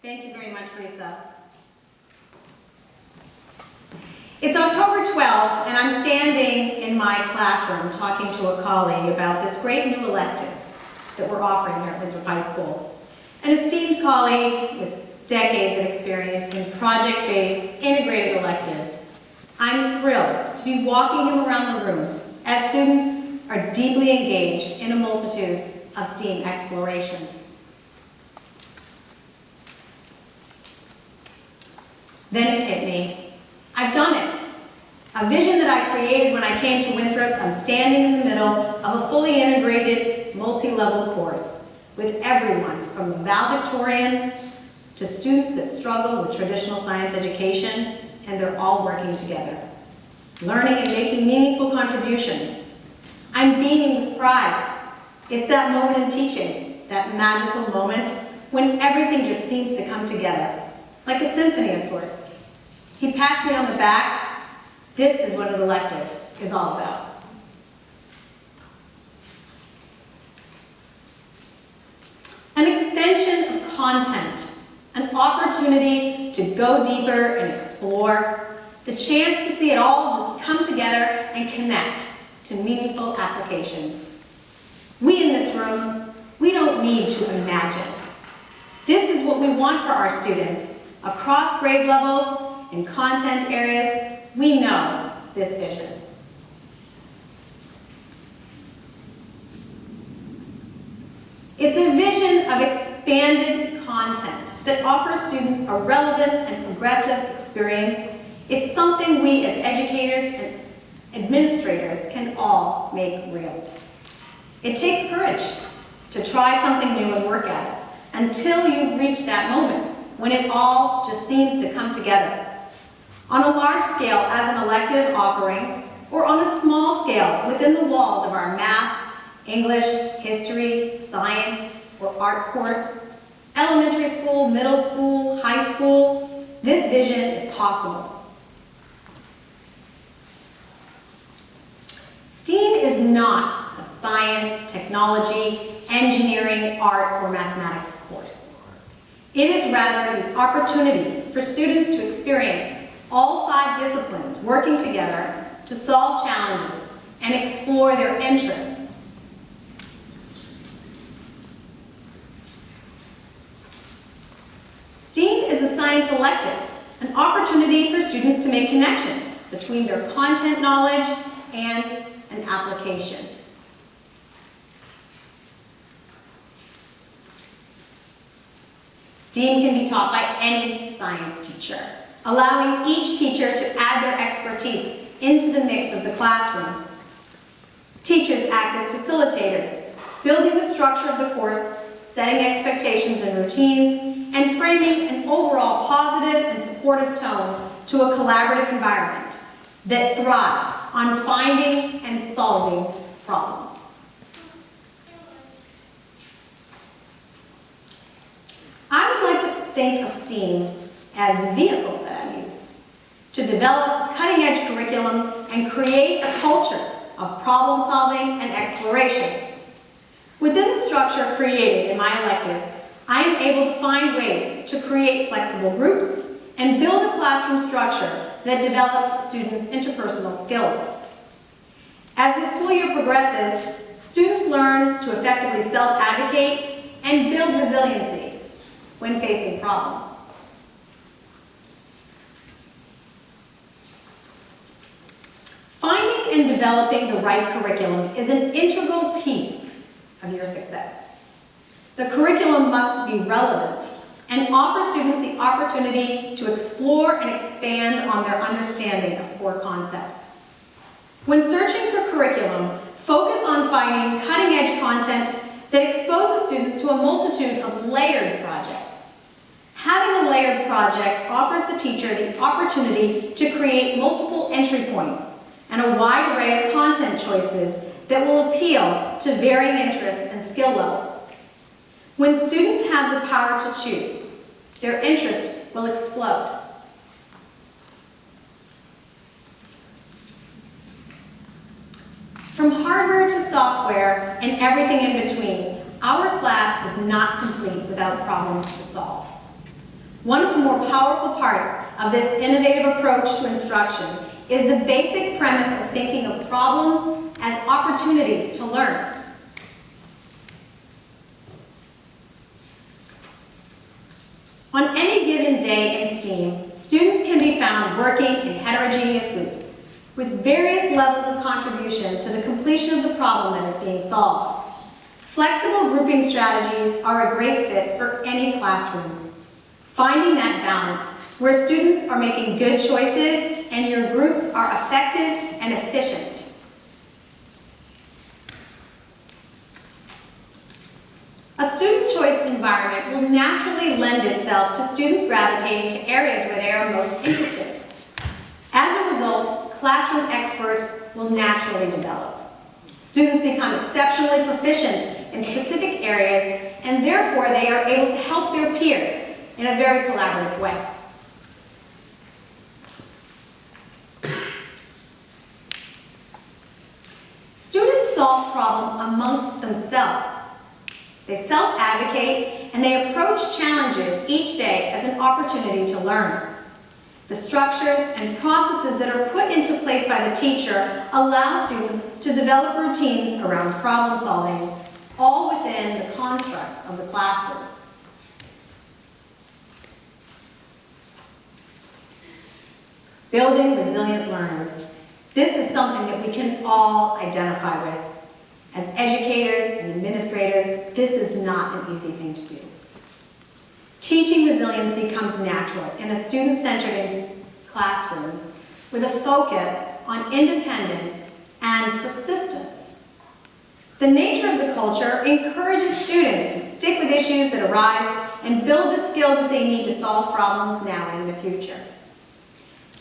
Thank you very much, Lisa. It's October 12th, and I'm standing in my classroom talking to a colleague about this great new elective that we're offering here at Winthrop High School. An esteemed colleague with decades of experience in project-based integrated electives. I'm thrilled to be walking him around the room as students are deeply engaged in a multitude of STEAM explorations. Then it hit me. I've done it. A vision that I created when I came to Winthrop. I'm standing in the middle of a fully integrated, multi-level course with everyone from the valedictorian to students that struggle with traditional science education, and they're all working together, learning and making meaningful contributions. I'm beaming with pride. It's that moment in teaching, that magical moment when everything just seems to come together, like a symphony of sorts. He pats me on the back. This is what an elective is all about. An extension of content, an opportunity to go deeper and explore, the chance to see it all just come together and connect to meaningful applications. We in this room, we don't need to imagine. This is what we want for our students across grade levels and content areas. We know this vision. It's a vision of expanded content that offers students a relevant and progressive experience. It's something we as educators and administrators can all make real. It takes courage to try something new and work at it until you've reached that moment when it all just seems to come together. On a large scale as an elective offering, or on a small scale within the walls of our math, English, history, science, or art course, elementary school, middle school, high school, this vision is possible. STEAM is not a science, technology, engineering, art, or mathematics course. It is rather the opportunity for students to experience all 5 disciplines working together to solve challenges and explore their interests. STEAM is a science elective, an opportunity for students to make connections between their content knowledge and an application. STEAM can be taught by any science teacher, allowing each teacher to add their expertise into the mix of the classroom. Teachers act as facilitators, building the structure of the course, setting expectations and routines, and framing an overall positive and supportive tone to a collaborative environment that thrives on finding and solving problems. I would like to think of STEAM as the vehicle that I use to develop cutting-edge curriculum and create a culture of problem solving and exploration. Within the structure created in my elective, I am able to find ways to create flexible groups and build a classroom structure that develops students' interpersonal skills. As the school year progresses, students learn to effectively self-advocate and build resiliency when facing problems. Finding and developing the right curriculum is an integral piece of your success. The curriculum must be relevant and offer students the opportunity to explore and expand on their understanding of core concepts. When searching for curriculum, focus on finding cutting-edge content that exposes students to a multitude of layered projects. Having a layered project offers the teacher the opportunity to create multiple entry points and a wide array of content choices that will appeal to varying interests and skill levels. When students have the power to choose, their interest will explode. From hardware to software and everything in between, our class is not complete without problems to solve. One of the more powerful parts of this innovative approach to instruction is the basic premise of thinking of problems as opportunities to learn. On any given day in STEAM, students can be found working in heterogeneous groups with various levels of contribution to the completion of the problem that is being solved. Flexible grouping strategies are a great fit for any classroom. Finding that balance where students are making good choices and your groups are effective and efficient. A student choice environment will naturally lend itself to students gravitating to areas where they are most interested. As a result, classroom experts will naturally develop. Students become exceptionally proficient in specific areas, and therefore they are able to help their peers in a very collaborative way. Students solve problems amongst themselves. They self-advocate and they approach challenges each day as an opportunity to learn. The structures and processes that are put into place by the teacher allow students to develop routines around problem solving, all within the constructs of the classroom. Building resilient learners. This is something that we can all identify with. As educators and administrators, this is not an easy thing to do. Teaching resiliency comes natural in a student-centered classroom with a focus on independence and persistence. The nature of the culture encourages students to stick with issues that arise and build the skills that they need to solve problems now and in the future.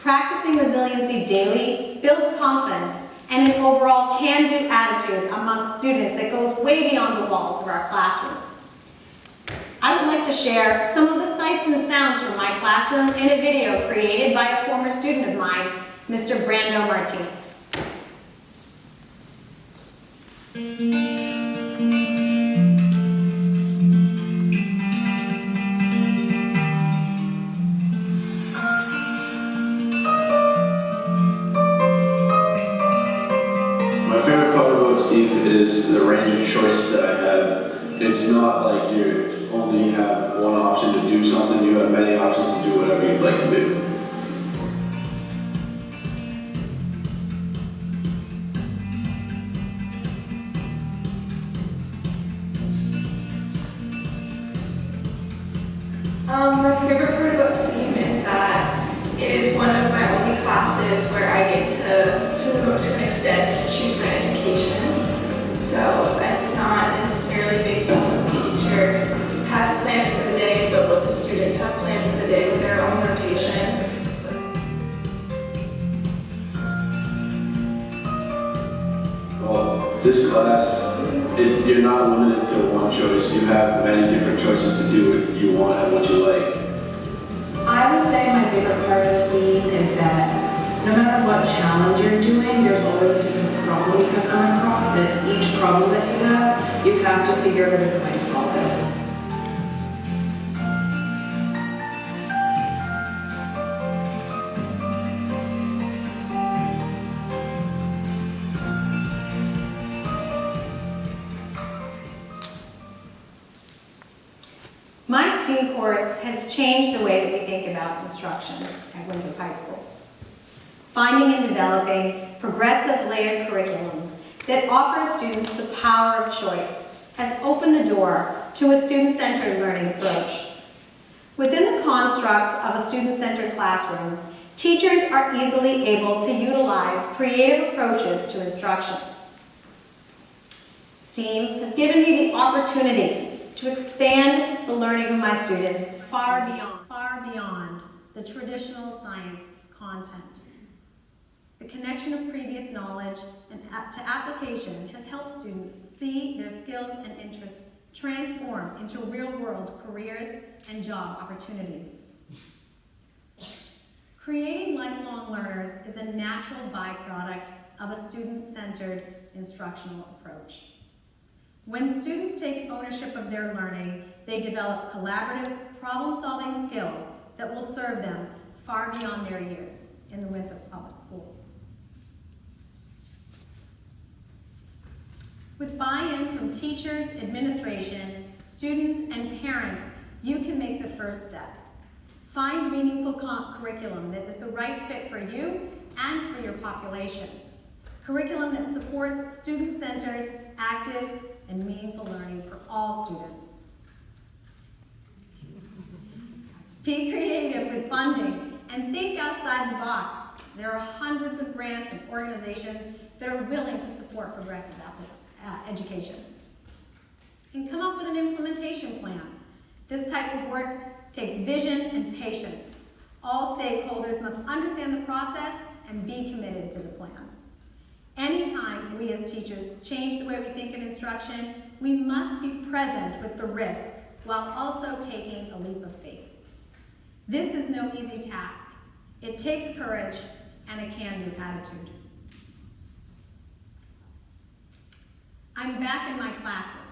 Practicing resiliency daily builds confidence and an overall can-do attitude amongst students that goes way beyond the walls of our classroom. I would like to share some of the sights and sounds from my classroom in a video created by a former student of mine, Mr. Brando Martinez. My favorite part about STEAM is the range of choices that I have. It's not like you only have one option to do something, you have many options to do whatever you'd like to do. My favorite part about STEAM is that it is one of my only classes where I get to an extent, to choose my education. So it's not necessarily based on what the teacher has planned for the day, but what the students have planned for the day with their own rotation. Well, this class, you're not limited to one choice. You have many different choices to do what you want and what you like. I would say my favorite part of STEAM is that no matter what challenge you're doing, there's always a different problem you can come across, and each problem that you have to figure out a different way to solve it. My STEAM course has changed the way that we think about instruction at Winthrop High School. Finding and developing progressive layered curriculum that offers students the power of choice has opened the door to a student-centered learning approach. Within the constructs of a student-centered classroom, teachers are easily able to utilize creative approaches to instruction. STEAM has given me the opportunity to expand the learning of my students far beyond the traditional science content. The connection of previous knowledge to application has helped students see their skills and interests transform into real-world careers and job opportunities. Creating lifelong learners is a natural byproduct of a student-centered instructional approach. When students take ownership of their learning, they develop collaborative, problem-solving skills that will serve them far beyond their years in the Winthrop Public Schools. With buy-in from teachers, administration, students, and parents, you can make the first step. Find meaningful curriculum that is the right fit for you and for your population. Curriculum that supports student-centered, active, and meaningful learning for all students. Be creative with funding and think outside the box. There are hundreds of grants and organizations that are willing to support progressive education. And come up with an implementation plan. This type of work takes vision and patience. All stakeholders must understand the process and be committed to the plan. Anytime we as teachers change the way we think of instruction, we must be present with the risk while also taking a leap of faith. This is no easy task. It takes courage and a can-do attitude. I'm back in my classroom.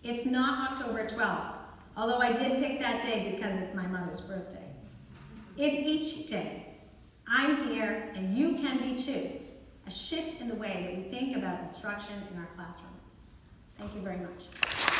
It's not October 12th, although I did pick that day because it's my mother's birthday. It's each day. I'm here and you can be too. A shift in the way that we think about instruction in our classroom. Thank you very much.